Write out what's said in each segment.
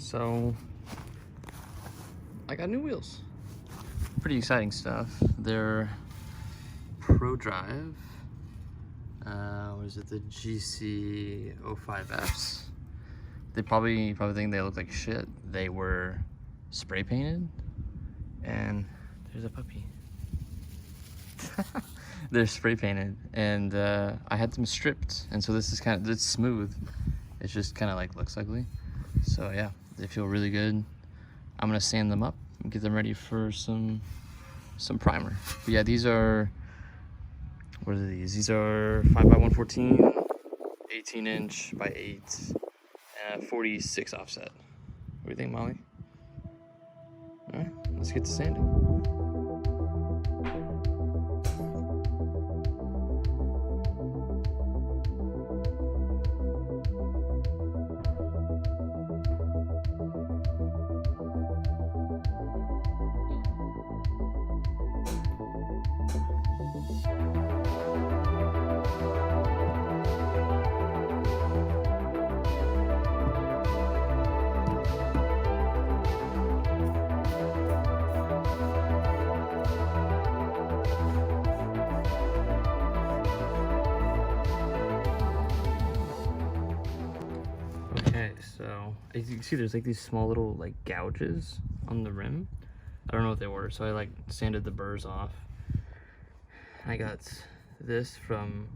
So I got new wheels. Pretty exciting stuff. They're Prodrive. What is it? The GC05Fs. They probably think they look like shit. They were spray painted, and there's a puppy. They're spray painted, and I had them stripped, and so this is it's smooth. It's just kind of like looks ugly. So yeah, they feel really good. I'm gonna sand them up and get them ready for some primer. But yeah, these are, what are these? These are 5x114, 18" by 8, and 46 offset. What do you think, Molly? All right, let's get to sanding. Okay, so as you can see, there's like these small little like gouges on the rim. I don't know what they were, so I like sanded the burrs off. I got this from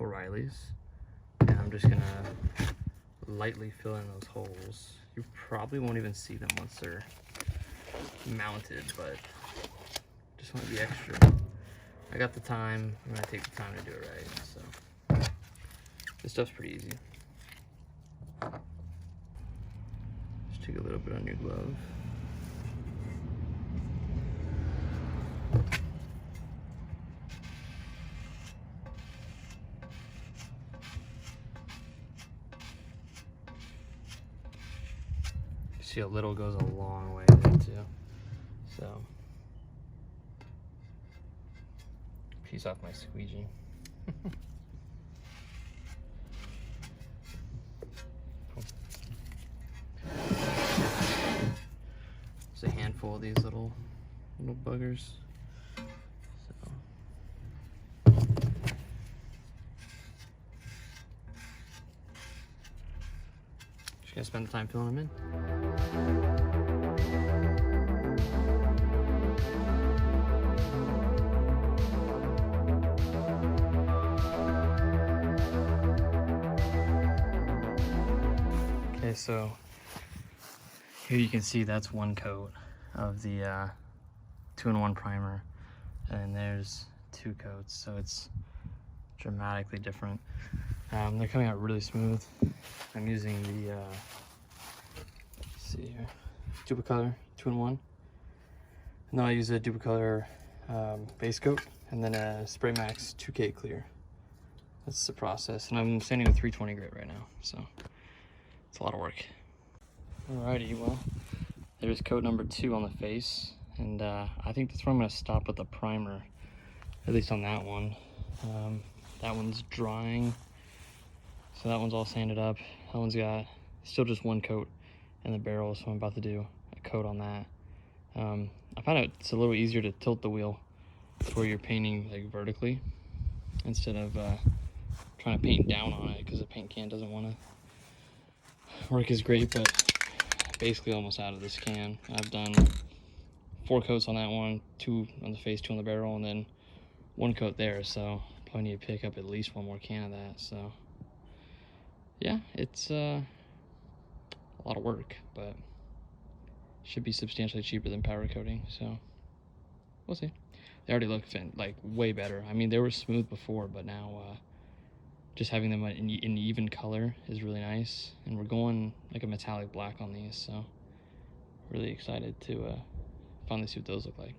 O'Reilly's, and I'm just gonna lightly fill in those holes. You probably won't even see them once they're mounted, but just want to be extra. I got the time. I'm gonna take the time to do it right. So this stuff's pretty easy. Just take a little bit on your glove. See, a little goes a long way there too. So, piece off my squeegee. There's a handful of these little buggers. So. Just gonna spend the time filling them in. Okay, so here you can see that's one coat of the 2-in-1 primer, and there's 2 coats, so it's dramatically different. They're coming out really smooth. I'm using the let's see here, Dupli-color 2-in-1, and then I use a Dupli-color base coat, and then a Spray Max 2K clear. That's the process, and I'm sanding with 320 grit right now, so it's a lot of work. Alrighty, well, there's coat number 2 on the face, and I think that's where I'm going to stop with the primer, at least on that one. That one's drying, so that one's all sanded up. That one's got still just 1 coat in the barrel, so I'm about to do a coat on that. I find it's a little easier to tilt the wheel to where you're painting like vertically instead of trying to paint down on it, because the paint can doesn't want to work as great, but basically almost out of this can. I've done 4 coats on that one, 2 on the face, 2 on the barrel, and then 1 coat there, so probably need to pick up at least 1 more can of that. So yeah, it's a lot of work, but should be substantially cheaper than powder coating, so we'll see. They already look like way better. I mean, they were smooth before, but now just having them in even color is really nice, and we're going like a metallic black on these, so really excited to finally see what those look like.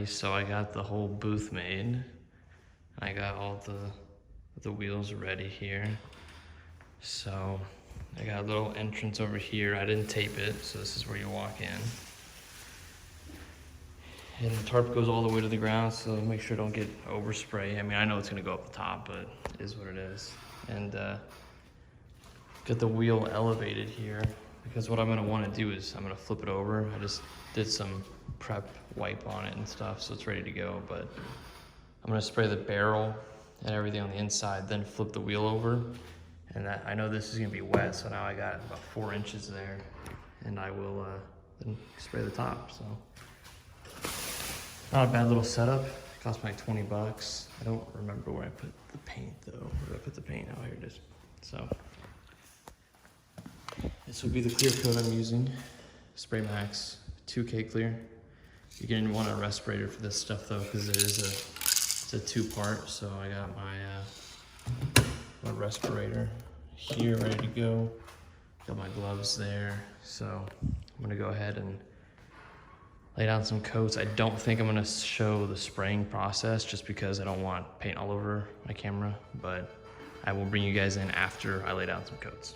ready. So I got the whole booth made. I got all the wheels ready here. So I got a little entrance over here. I didn't tape it, so this is where you walk in. And the tarp goes all the way to the ground, so make sure don't get overspray. I mean, I know it's gonna go up the top, but it is what it is. And got the wheel elevated here, because what I'm gonna wanna do is I'm gonna flip it over. I just did some prep wipe on it and stuff, so it's ready to go. But I'm gonna spray the barrel and everything on the inside, then flip the wheel over. And I know this is gonna be wet, so now I got about 4 inches there, and I will then spray the top. So not a bad little setup. It cost me like 20 bucks. I don't remember where I put the paint though. Where did I put the paint? Oh, here it is. So this will be the clear coat I'm using. Spray Max 2K clear. You're gonna want a respirator for this stuff though, because it's a 2-part. So I got my respirator here ready to go. Got my gloves there. So I'm gonna go ahead and lay down some coats. I don't think I'm gonna show the spraying process just because I don't want paint all over my camera, but I will bring you guys in after I lay down some coats.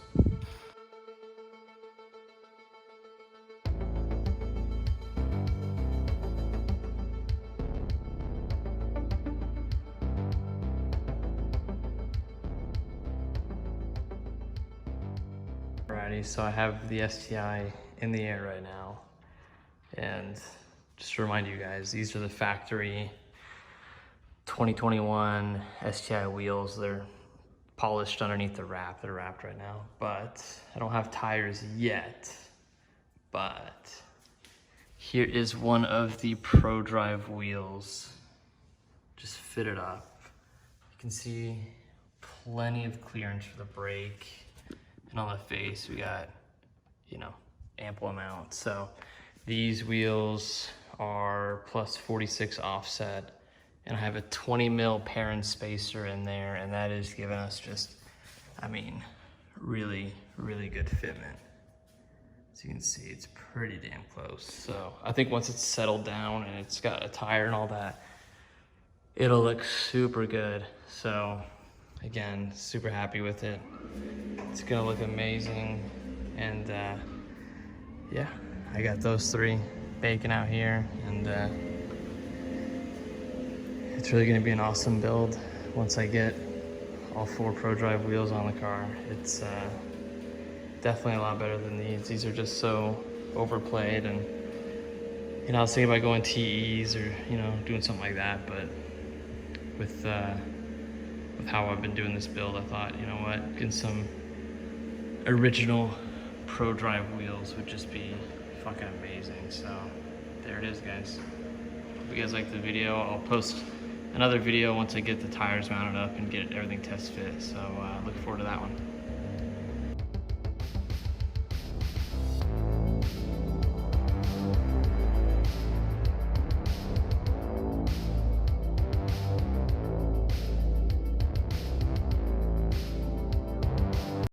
Alrighty, so I have the STI in the air right now. And just to remind you guys, these are the factory 2021 STI wheels. They're polished underneath the wrap. They're wrapped right now, but I don't have tires yet. But here is one of the Prodrive wheels, just fitted up. You can see plenty of clearance for the brake. And on the face, we got, you know, ample amount. So these wheels are plus 46 offset, and I have a 20 mil parent spacer in there, and that is giving us just, I mean, really, really good fitment. As you can see, it's pretty damn close. So I think once it's settled down and it's got a tire and all that, it'll look super good. So again, super happy with it. It's gonna look amazing. And yeah, I got those 3 baking out here, and it's really gonna be an awesome build once I get all 4 Prodrive wheels on the car. It's definitely a lot better than these. These are just so overplayed, and you know, I was thinking about going TEs or, you know, doing something like that, but with how I've been doing this build, I thought, you know what, getting some original Prodrive wheels would just be fucking amazing. So there it is, guys. If you guys like the video, I'll post another video once I get the tires mounted up and get everything test fit. So look forward to that one.